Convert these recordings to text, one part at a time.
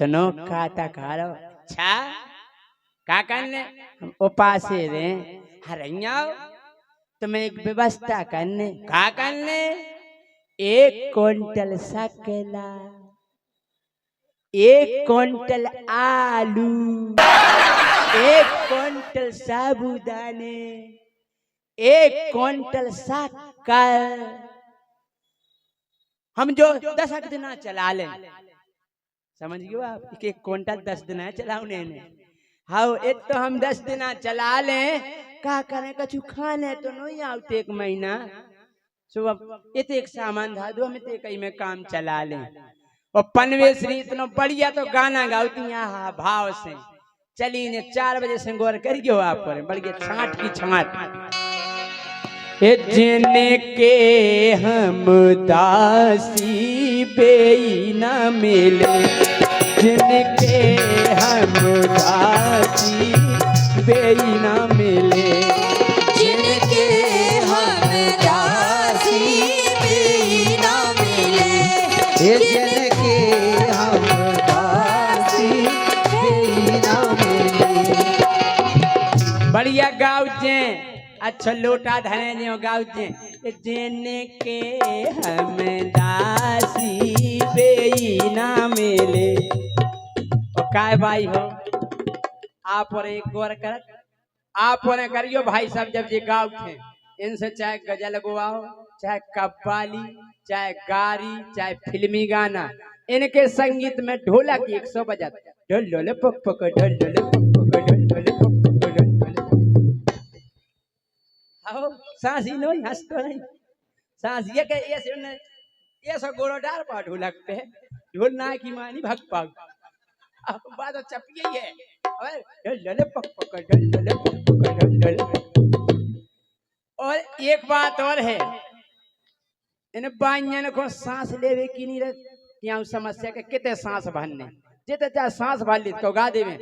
सुनो खाता खारो छा का करने उपासे रे हरैया तुम्हें एक व्यवस्था करने का करने 1 क्विंटल शक्ला 1 क्विंटल आलू 1 क्विंटल साबुदाने 1 क्विंटल शक्कर हम जो 10 दिन चला ले समझ गए आप 1 क्विंटल 10 दिन चलाने ने हाँ एक तो हम 10 दिन चला ले का करें कछु खाने तो नहीं आते 1 महीना सुबह एक सामान धा दो हमें कहीं में काम चला ले और पनवे श्री इतना बढ़िया तो गाना गाती यहाँ भाव से चली ने 4 बजे से गौर करियो आप पर बढ़िया छाट की छाट जिनके हम दासी बेई न मिले जिनके हम दासी बेई न मिले जिनके हम दासी बेई न मिले जिनके हम दासी बेई न मिले बढ़िया गाँव जे अच्छा लोटा धने जो गाँव जे जिनके हम दासी बेई न मिले काय भाई हो आप और एक गौर कर आप और करियो भाई सब जब ये गाँव थे इनसे चाहे गजल गवाओ चाहे कव्वाली चाहे गारी चाहे फिल्मी गाना इनके संगीत में ढोलक 100 बजाते ढोल ढोल पक पक ढोल ढोल पक पक ढोल ढोल पक पक ढोल ढोल आओ सांसी नहीं हंस तो नहीं सांस ये के ये सब गोरो डार पा ढोलक पे ढोल ना की मानी भग पाग अब बात चपिए है और एक बात और है इन बाइयन को सांस लेवे की नहीं रहे यहाँ समस्या के कितने सांस भरने जितने चाहे सांस भर ली तो गा देवे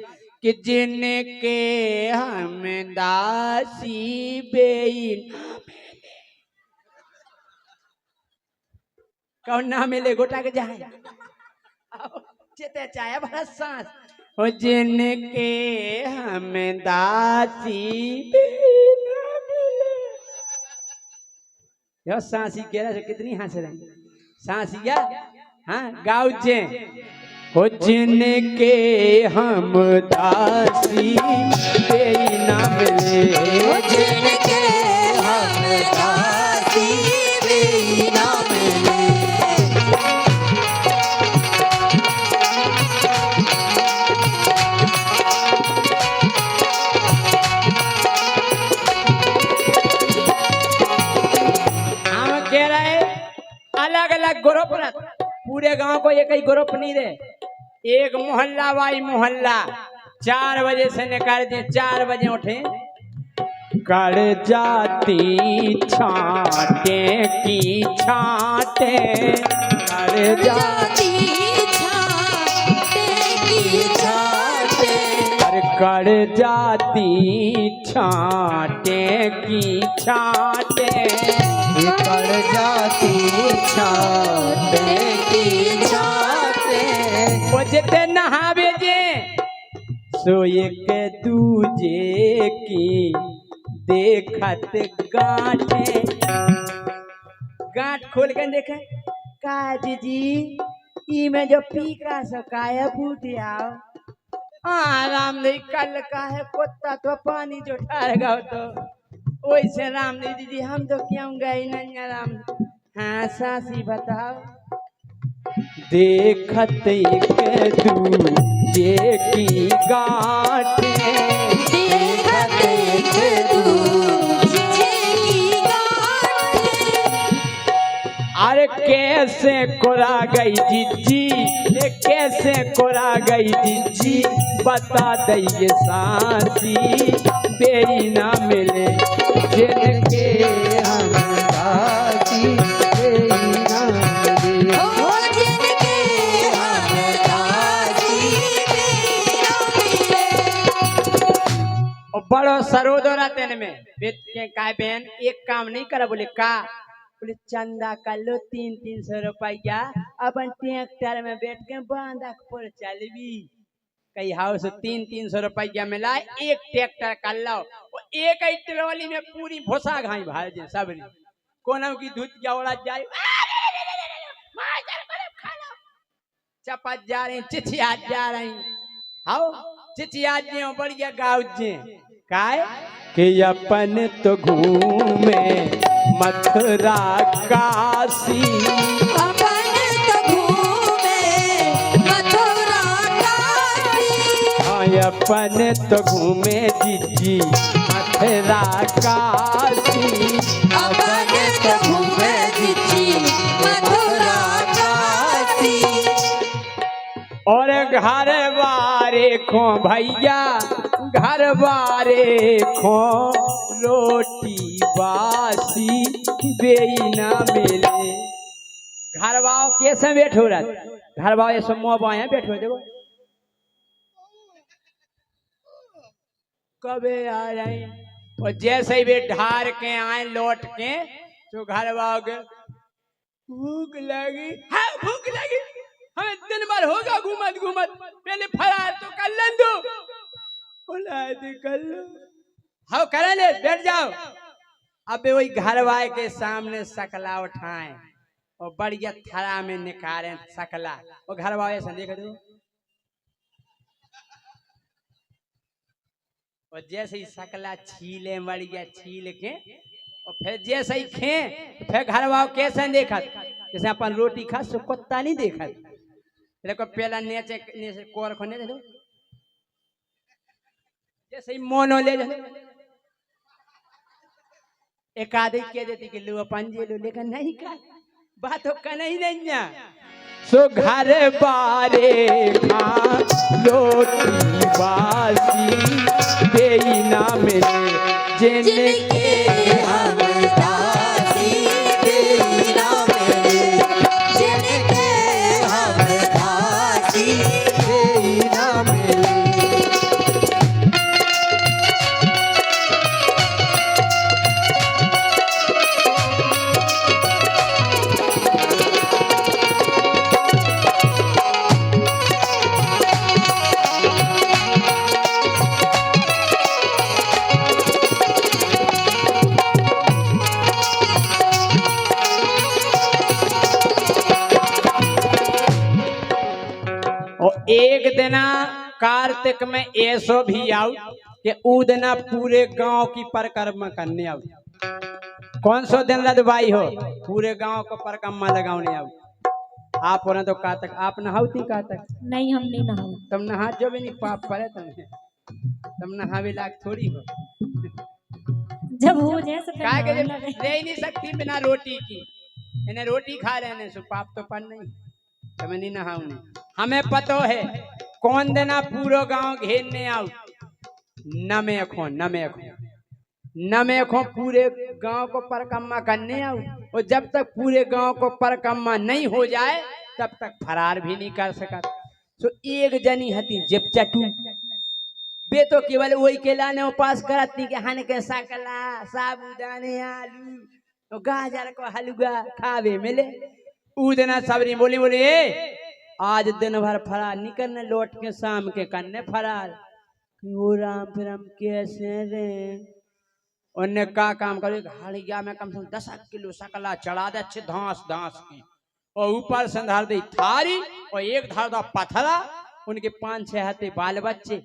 कि जिनके हम दासी बेईन कौन ना मिले गोटा के जाए जितने चाहे भरा सांस हो जिनके हम दासी बेईन मिले यो सांसी कह रहा है कितनी हंस रहे सांसिया हाँ गाँव जे हो जिनके हम दासी बेई न मिले जिनके हम दासी बेई न मिले हम कह रहे अलग अलग ग्रुप पूरे गांव को एक ही ग्रुप नहीं रहे एक मोहल्ला वाई मोहल्ला 4 बजे से निकाल दे 4 बजे उठे कर जाती छाटे की छाटे कर जाती छाटे की छाटे कर जाती छाटे की छाटे कर जाती छाटे की छाटे वो जिते नहावे जे सो एक दूजे की देखत गांठे गांठ खोल के देखे काज जी ई में जो पी का सकाया फूट आओ राम नहीं कल का है कुत्ता तो पानी जो ठार गो तो वैसे राम नहीं दीदी हम तो क्यों गए नहीं राम हाँ सासी बताओ देखत एक दूजे की गांठे देखत एक दूजे की गांठे अरे कैसे कोरा गई जिज्जी ये कैसे कोरा गई जिज्जी बता दइए सांसी बेई ना मिले जिनके हम दासी बेई ना मिले ओ जिनके हम दासी बेई न मिले और बड़ो सरोदरा तेन में बेट के काय बहन एक काम नहीं करा बोले का बोले चंदा कर लो 300-300 रुपया अपन ट्रैक्टर में बैठ के बांधा पर चलवी कई हाउस 300-300 रुपया मिला एक ट्रैक्टर कर लो और एक ही ट्रॉली में पूरी भूसा घाई भर दे सब कोनों की दूध क्या उड़ा जाए चपत जा रही चिचिया जा रही हाउ चिचिया जी बढ़िया गाँव जी काय कि अपन तो घूमे मथुरा काशी अपन तो घूमे मथुरा काशी हाँ अपन तो घूमे जीजी मथुरा काशी अपन तो घूमे जीजी मथुरा काशी और घर बारे खो भैया घर बारे खो रोटी बासी बेईना मिले घर बाओ कैसे बैठो रहा घर बाओ ये सब मोबाइल बैठो देखो कबे आ रहे और जैसे ही वे ढार के आए लौट के तो घर बाओ के भूख लगी हाँ भूख लगी हमें दिन भर होगा घूमत घूमत पहले फरार तो कर लें दो कर लो हाँ करें ले बैठ जाओ अब वही घर वाले के सामने सकला उठाए और बढ़िया थरा में निकाले सकला और घर वाले से देख दो और जैसे ही सकला छीले बढ़िया छील के और फिर जैसे ही खे फिर घर वाले कैसे देखा जैसे अपन रोटी खा सो कुत्ता नहीं देखा देखो पहला नीचे कोर खोने दे दो जैसे ही मोनो ले जाए एक आदि कह देती कि लो पंजे लो लेकिन नहीं का बात हो का नहीं ना सो घर बारे खा रोटी बासी देना मिले जिनके हम दासी देना मिले जिनके हम दासी देना मिले एक दिना कार्तिक में ऐसो भी आओ कि ऊ दिना पूरे गांव की परिक्रमा करने आओ कौन सो दिन लदवाई हो पूरे गांव को परिक्रमा लगाने आओ आप हो ना तो कार्तिक आप नहाती कार्तिक नहीं हम नहीं नहाओ तुम नहा जो भी नहीं पाप पड़े तुम नहावे लायक थोड़ी हो जब हो जाए तो फिर काय के नहाने लगे। रह नहीं सकती बिना रोटी की इन्हें रोटी खा रहे सो पाप तो पर नहीं तुम्हें नहीं नहाऊंगी हमें पतो है कौन देना पूरा गांव घेरने आओ न में खो पूरे गांव को परिक्रमा करने आओ और जब तक पूरे गांव को परिक्रमा नहीं हो जाए तब तक फरार भी नहीं कर सका तो एक जनी हती जिप चटू बे तो केवल वही के लाने उपास करती के हन के सकला साबुदाने आलू और गाजर को हलवा खावे मिले उदना सबरी बोली बोली आज दिन भर फरार नहीं करने लौट के शाम के करने फरार ओ राम फिर हम कैसे रे उनने का काम करे हड़िया में कम से कम 10 किलो सकला चढ़ा दे अच्छे धांस धांस की और ऊपर से धर दी थारी और एक धर दो पथरा उनके 5-6 हाथे बाल बच्चे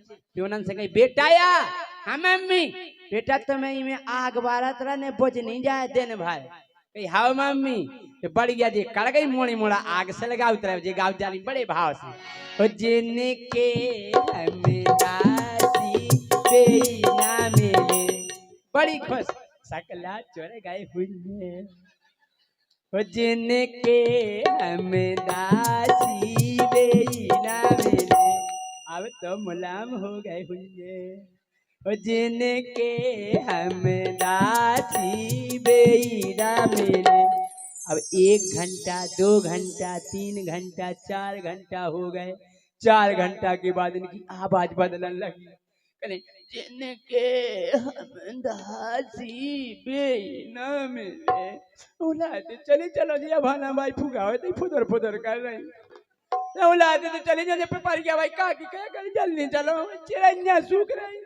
उन्होंने से कही बेटा या हाँ मम्मी बेटा तुम्हें में आग बारत रहने बुझ नहीं जाए दिन भर कही हाँ मम्मी तो बढ़िया जी कड़ गई मोड़ी मोड़ा आग से लगा उतरा जी गाँव जानी बड़े भाव से जिनके हमें दासी बेईना मिले बड़ी खुश सकला चोरे गए हुए जिनके हमें दासी बेईना मिले अब तो मुलाम हो गए हुए जिनके हमें दासी बेईना मिले अब 1 घंटा 2 घंटा 3 घंटा 4 घंटा हो गए 4 घंटा के बाद इनकी आवाज बदलने लगी करें जिनके हम दासी बेईना मिले औलाद चले चलो जी भाना भाई फुगा हो तो फुदर फुदर कर रहे औलाद तो चले जाने पे पर गया भाई का की क्या कर जल्दी चलो चिड़ैया सूख रही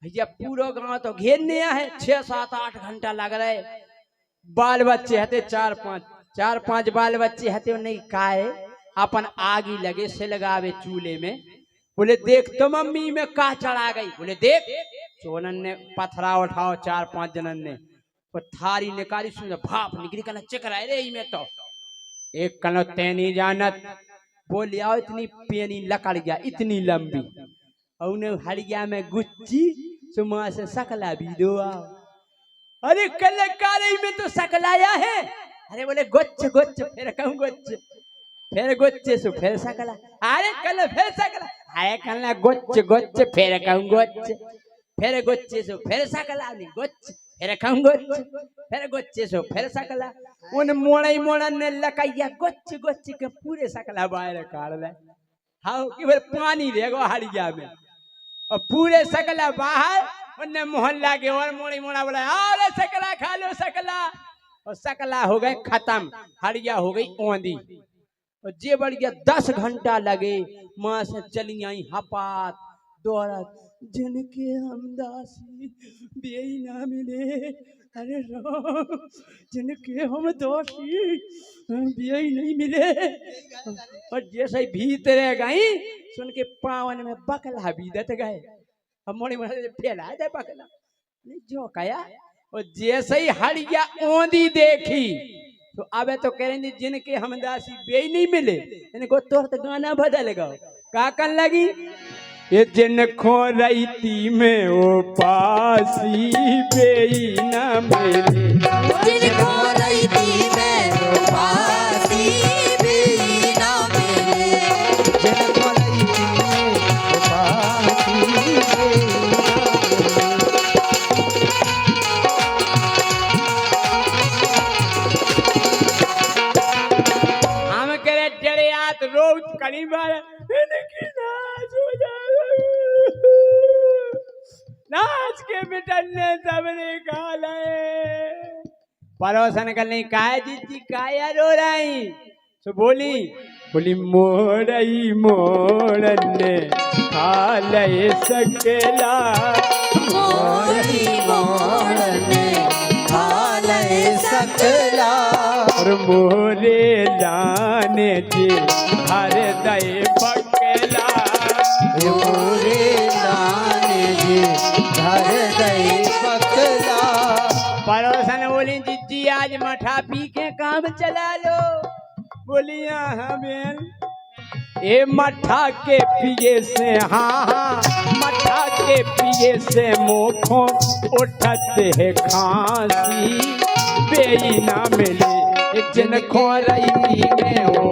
भैया पूरा गांव तो घेरने है 6 7 8 घंटा लग रहे बाल बच्चे हते 4 5 बाल बच्चे हते नहीं काहे अपन आगी लगे से लगावे चूल्हे में बोले देख तो मम्मी में का चढ़ा गई बोले देख सोनन ने पथरा उठाओ 4 5 जनन ने और थारी निकाली सुन भाप निकली कल चकराए रे में तो एक कनो तैनी जानत बोल आओ इतनी पेनी लकड़ गया इतनी लंबी और उन्हें हड़िया में गुच्ची सुमा से सकला भी दो आओ अरे कलकारी में तो सकलाया है अरे बोले गोच्च गोच्च फिर कहूँ गोच्च फिर गोच्चे सु फिर सकला अरे कल फिर सकला अरे कल गोच्च गोच्च फिर कहूँ गोच्च फिर गोच्चे सु फिर सकला नहीं गोच्च फिर कहूँ गोच्च फिर गोच्चे सु फिर सकला उन मोड़ई मोड़न ने लकाइया गोच्च गोच्च के पूरे सकला बाहर काट ले हाँ कि फिर पानी देगो हड़िया में और पूरे सकला बाहर उन्ने मोहल्ला के और मोड़ी मोड़ा बोला अरे सकला खा लो सकला और सकला हो गए खत्म हड़िया हो गई ओंधी और जे बढ़ गया 10 घंटा लगे माँ से चली आई हपात दौड़त जिनके हम दासी बेई ना मिले अरे राम जिनके हम दासी बेई नहीं मिले और जैसे भीतर गई सुन के पावन में बकला बीदत गए अब मोड़ी मोड़ी फैला दे बकला नहीं जो कया और जैसे ही हड़िया ओंधी देखी तो अब तो कह रहे जिनके हम दासी बेई नहीं मिले इनको तुरंत गाना बदल गो का कन लगी ये जिनको रईती में वो पासी बेई ना मिले जिनको रईती में वो पासी बेई ना मिले जिनको रईती में वो पासी बेई हम करे जड़े आत रोज करी बार इनकी नाच हो जाए नाच के मिटने सबने खा ले परोसन करने काय जीती काया रो रही तो बोली मोड़ई मोड़ने खा ले सकेला मोरी मोरने खा ले सकला और मोरे लाने जी हर दई बकेला मोरे लाने जी घर दई बकला पड़ोसन बोली जीजी आज मठा पी के काम चला लो बोली हमें ए मठा के पिए से हाँ मठा के पिए से मुखों उठते है खांसी बेई ना मिले जिनको रईती में वो